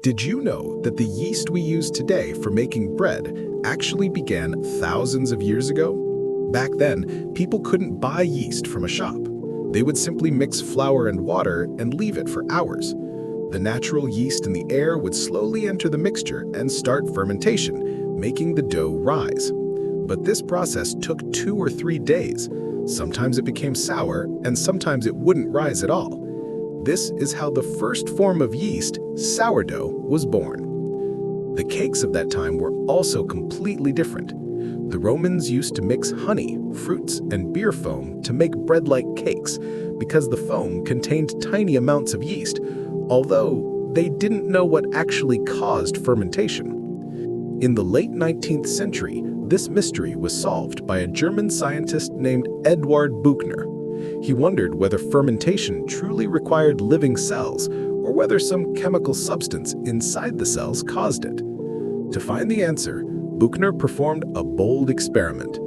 Did you know that the yeast we use today for making bread actually began thousands of years ago? Back then, people couldn't buy yeast from a shop. They would simply mix flour and water and leave it for hours. The natural yeast in the air would slowly enter the mixture and start fermentation, making the dough rise. But this process took 2 or 3 days. Sometimes it became sour, and sometimes it wouldn't rise at all. This is how the first form of yeast, sourdough, was born. The cakes of that time were also completely different. The Romans used to mix honey, fruits, and beer foam to make bread-like cakes because the foam contained tiny amounts of yeast, although they didn't know what actually caused fermentation. In the late 19th century, this mystery was solved by a German scientist named Eduard Buchner. He wondered whether fermentation truly required living cells or whether some chemical substance inside the cells caused it. To find the answer, Buchner performed a bold experiment.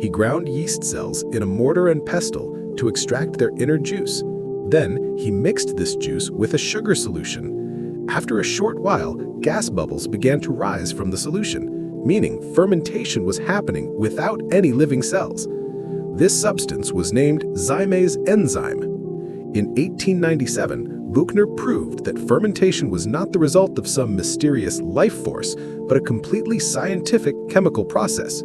He ground yeast cells in a mortar and pestle to extract their inner juice. Then he mixed this juice with a sugar solution. After a short while, gas bubbles began to rise from the solution, meaning fermentation was happening without any living cells. This substance was named zymase enzyme. In 1897, Buchner proved that fermentation was not the result of some mysterious life force, but a completely scientific chemical process.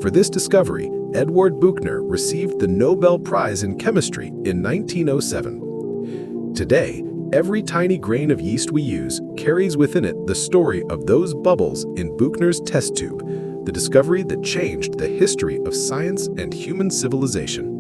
For this discovery, Eduard Buchner received the Nobel Prize in Chemistry in 1907. Today, every tiny grain of yeast we use carries within it the story of those bubbles in Buchner's test tube, the discovery that changed the history of science and human civilization.